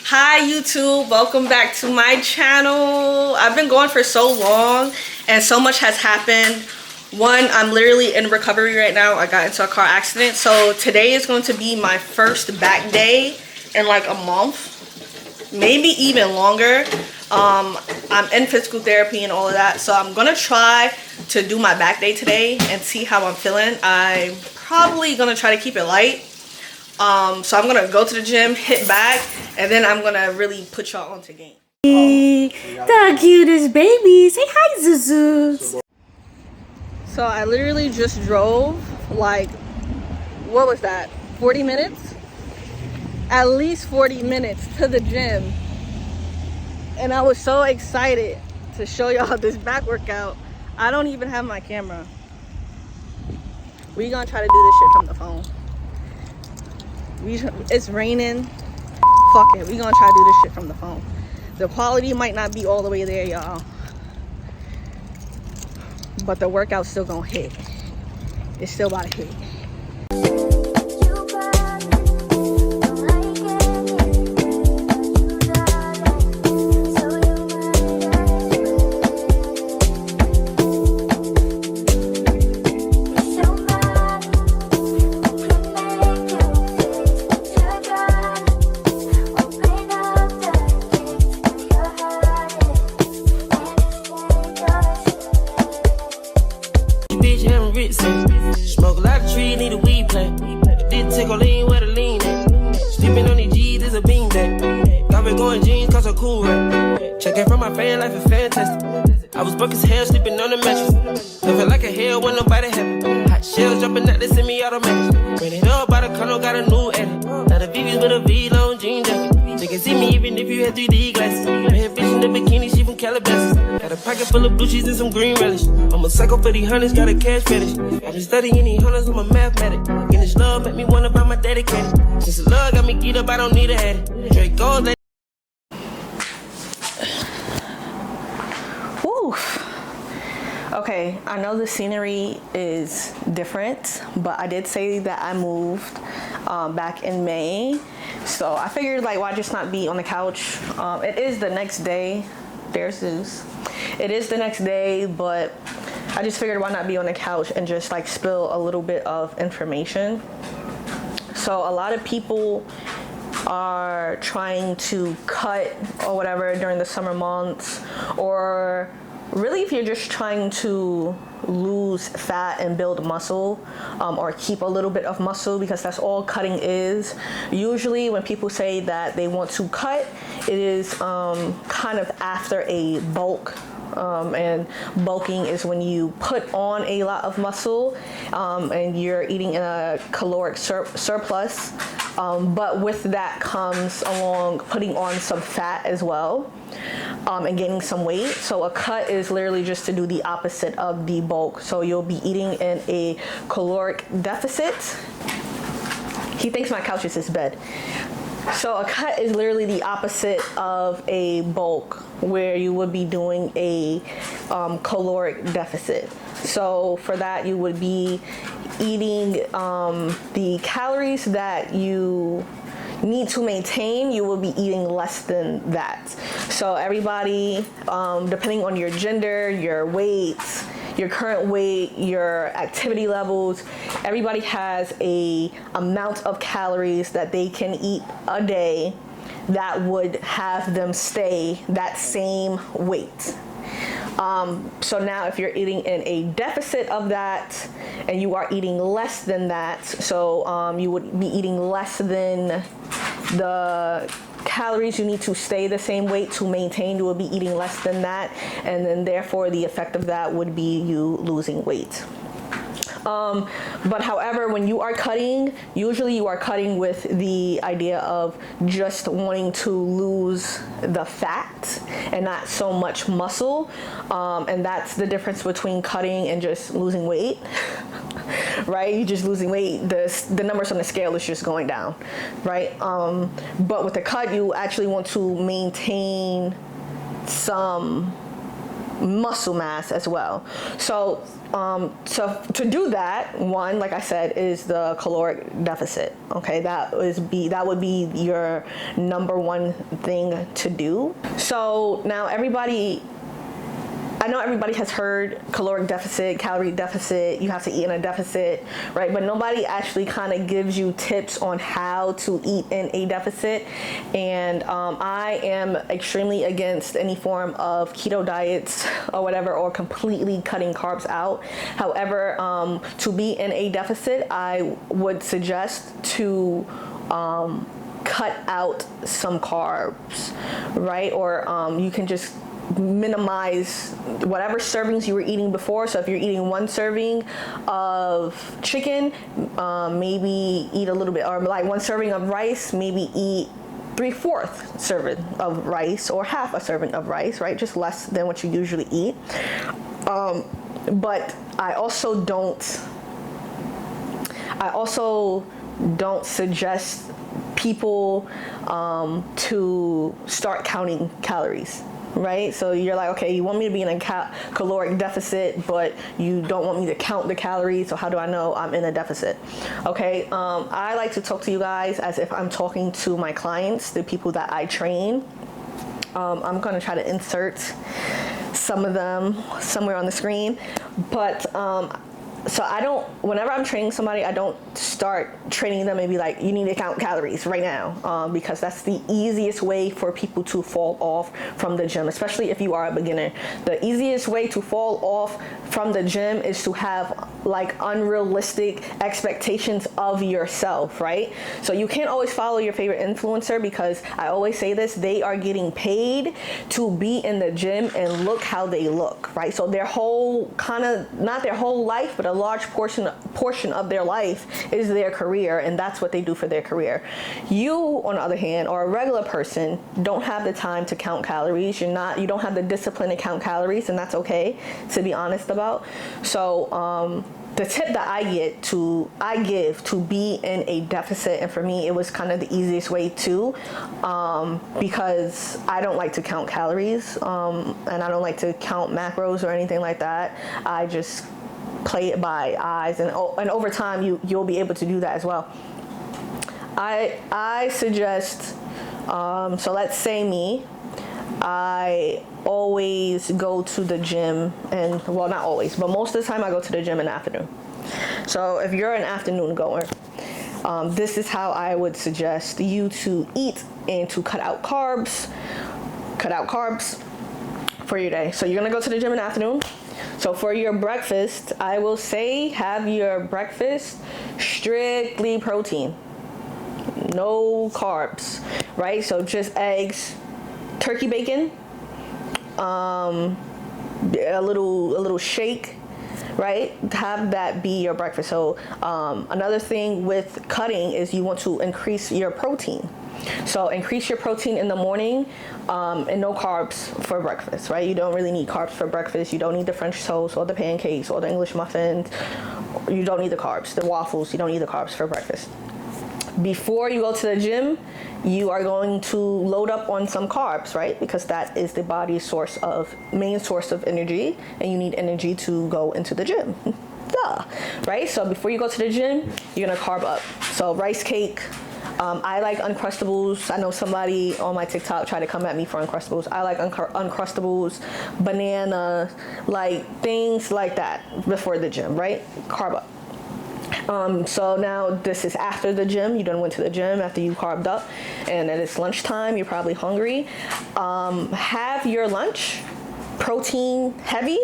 Hi YouTube, welcome back to my channel. I've been going for so long and so much has happened. One, I'm literally in recovery right now. I got into a car accident. So today is going to be my first back day in like a month, maybe even longer. I'm in physical therapy and all of that. So I'm gonna try to do my back day today and see how I'm feeling. I'm probably gonna try to keep it light. So I'm gonna go to the gym, hit back, and then I'm gonna really put y'all onto game. The cutest baby. Say hi, Zuzu. So I literally just drove like, what was that? 40 minutes? At least 40 minutes to the gym. And I was so excited to show y'all this back workout. I don't even have my camera. We gonna try to do this shit from the phone. It's raining. Fuck it, we gonna try to do this shit from the phone. The quality might not be all the way there, y'all, but the workout's still gonna hit. It's still about to hit. Smoke a lot of trees, need a weed plant. Didn't take a lean where the lean at. Sleeping on these G's is a beanbag. Got me going jeans cause I'm cool, right? Checking from my fan life is fantastic. I was broke as hell, sleeping on the mattress. Living like a hell when nobody happy. Hot shells jumping out, they send me automatic. Ran it up by the condo, got a new edit. Now the VV's with a V-long jean jacket. They can see me even if you had 3D glasses. Red bitch in the bikini, she from Calabasas. Got a pocket full of blue cheese and some green relish. I'm a psycho for these hunters, got a cash fetish. I've been studying these hunters, I'm a mathematic. And this love make me wanna buy my dedicated. Since the love got me geeked up, I don't need a head. Drake gold, Woo. Okay, I know the scenery is different, but I did say that I moved back in May. So I figured, like, why just not be on the couch? It is the next day. There's Zeus. It is the next day, but I just figured why not be on the couch and just like spill a little bit of information. So a lot of people are trying to cut or whatever during the summer months, or really if you're just trying to lose fat and build muscle, or keep a little bit of muscle, because that's all cutting is. Usually when people say that they want to cut, it is kind of after a bulk. And bulking is when you put on a lot of muscle and you're eating in a caloric surplus, but with that comes along putting on some fat as well, and gaining some weight. So a cut is literally just to do the opposite of the bulk. So you'll be eating in a caloric deficit. He thinks my couch is his bed. So a cut is literally the opposite of a bulk, where you would be doing a caloric deficit. So for that, you would be eating the calories that you need to maintain. You will be eating less than that. So everybody, depending on your gender, your weight, your current weight, your activity levels, everybody has a amount of calories that they can eat a day that would have them stay that same weight. So now if you're eating in a deficit of that and you are eating less than that, so you would be eating less than the calories you need to stay the same weight to maintain, you will be eating less than that, and then therefore the effect of that would be you losing weight. But however, when you are cutting, usually you are cutting with the idea of just wanting to lose the fat and not so much muscle. And that's the difference between cutting and just losing weight. Right? You're just losing weight. The numbers on the scale is just going down, right? But with the cut, you actually want to maintain some muscle mass as well. So So to do that, one, like I said, is the caloric deficit. Okay, that would be your number one thing to do. So now I know everybody has heard caloric deficit, calorie deficit, you have to eat in a deficit, right? But nobody actually kind of gives you tips on how to eat in a deficit. And I am extremely against any form of keto diets or whatever, or completely cutting carbs out. However, to be in a deficit, I would suggest to cut out some carbs, right? Or you can just minimize whatever servings you were eating before. So if you're eating one serving of chicken, maybe eat a little bit, or like one serving of rice, maybe eat 3/4 serving of rice or half a serving of rice, right? Just less than what you usually eat. But I also don't suggest people to start counting calories. Right? So you're like, okay, you want me to be in a caloric deficit, but you don't want me to count the calories. So how do I know I'm in a deficit? Okay. I like to talk to you guys as if I'm talking to my clients, the people that I train. I'm going to try to insert some of them somewhere on the screen, but so whenever I'm training somebody, I don't start training them and be like, you need to count calories right now, because that's the easiest way for people to fall off from the gym, especially if you are a beginner. The easiest way to fall off from the gym is to have like unrealistic expectations of yourself, right? So you can't always follow your favorite influencer, because I always say this, they are getting paid to be in the gym and look how they look, right? So their whole not their whole life, but a large portion of their life is their career, and that's what they do for their career. You, on the other hand, or a regular person, don't have the time to count calories. You don't have the discipline to count calories, and that's okay to be honest about. So the tip that I give to be in a deficit, and for me it was kind of the easiest way too, because I don't like to count calories, and I don't like to count macros or anything like that. I just play it by eyes, and over time you'll be able to do that as well. I suggest, so let's say me, I always go to the gym, and well, not always, but most of the time I go to the gym in the afternoon. So if you're an afternoon goer, this is how I would suggest you to eat and to cut out carbs for your day. So you're gonna go to the gym in the afternoon. So for your breakfast, I will say have your breakfast strictly protein, no carbs, right? So just eggs, turkey bacon, a little shake, right? Have that be your breakfast. So another thing with cutting is you want to increase your protein. So increase your protein in the morning, and no carbs for breakfast, right? You don't really need carbs for breakfast. You don't need the French toast or the pancakes or the English muffins. You don't need the carbs. The waffles, you don't need the carbs for breakfast. Before you go to the gym, you are going to load up on some carbs, right? Because that is the body's main source of energy, and you need energy to go into the gym. Duh, right? So before you go to the gym, you're gonna carb up. So rice cake. I like Uncrustables. I know somebody on my TikTok tried to come at me for Uncrustables. I like Uncrustables, banana, like things like that before the gym, right? Carb up. So now this is after the gym. You done went to the gym after you carved up, and then it's lunchtime. You're probably hungry. Have your lunch protein heavy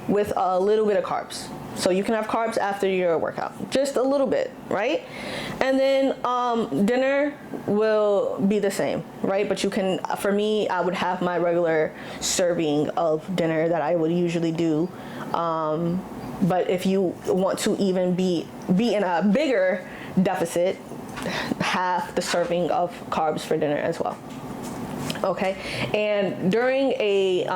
with a little bit of carbs. So you can have carbs after your workout, just a little bit, right? And then dinner will be the same, right? But you can, for me, I would have my regular serving of dinner that I would usually do. But if you want to even be in a bigger deficit, half the serving of carbs for dinner as well. Okay, and during a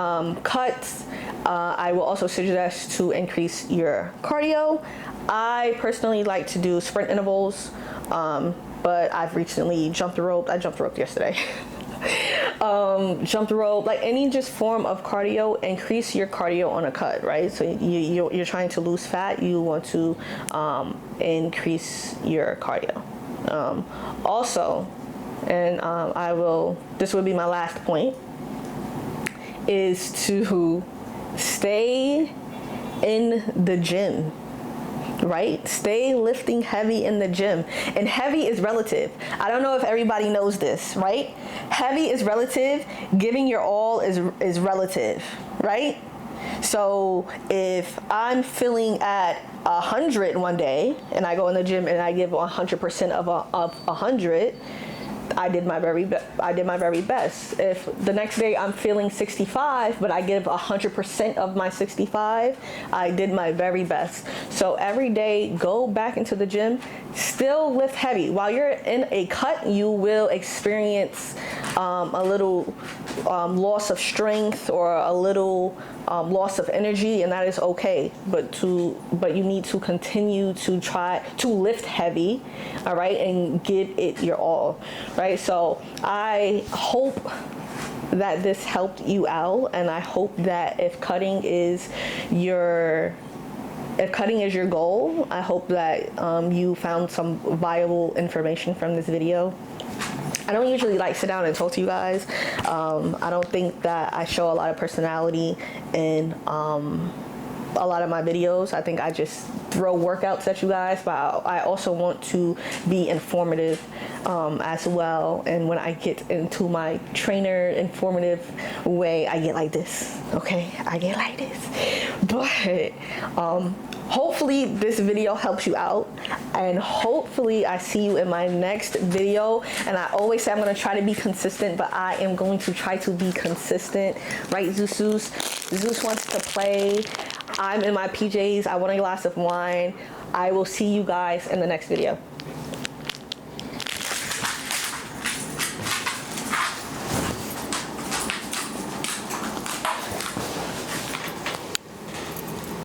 cut, I will also suggest to increase your cardio. I personally like to do sprint intervals, but I've recently jumped the rope. I jumped the rope yesterday. jump rope, like any just form of cardio. Increase your cardio on a cut, right? So you're trying to lose fat, you want to increase your cardio. Also, and this will be my last point, is to stay in the gym, right? Stay lifting heavy in the gym. And heavy is relative. I don't know if everybody knows this, right? Heavy is relative. Giving your all is relative, right? So if I'm feeling at 100 one day and I go in the gym and I give 100% of 100, I did my very best. If the next day I'm feeling 65, but I give 100% of my 65, I did my very best. So every day, go back into the gym, still lift heavy. While you're in a cut, you will experience a little loss of strength or a little loss of energy, and that is okay. But you need to continue to try to lift heavy, all right, and give it your all, right? So I hope that this helped you out, and I hope that if cutting is your goal, I hope that you found some viable information from this video. I don't usually like sit down and talk to you guys. I don't think that I show a lot of personality in a lot of my videos. I think I just throw workouts at you guys, but I also want to be informative as well. And when I get into my trainer informative way, I get like this, okay? I get like this. But hopefully this video helps you out, and hopefully I see you in my next video. And I always say I'm going to try to be consistent, but I am going to try to be consistent, right? Zeus wants to play. I'm in my PJs. I want a glass of wine. I will see you guys in the next video.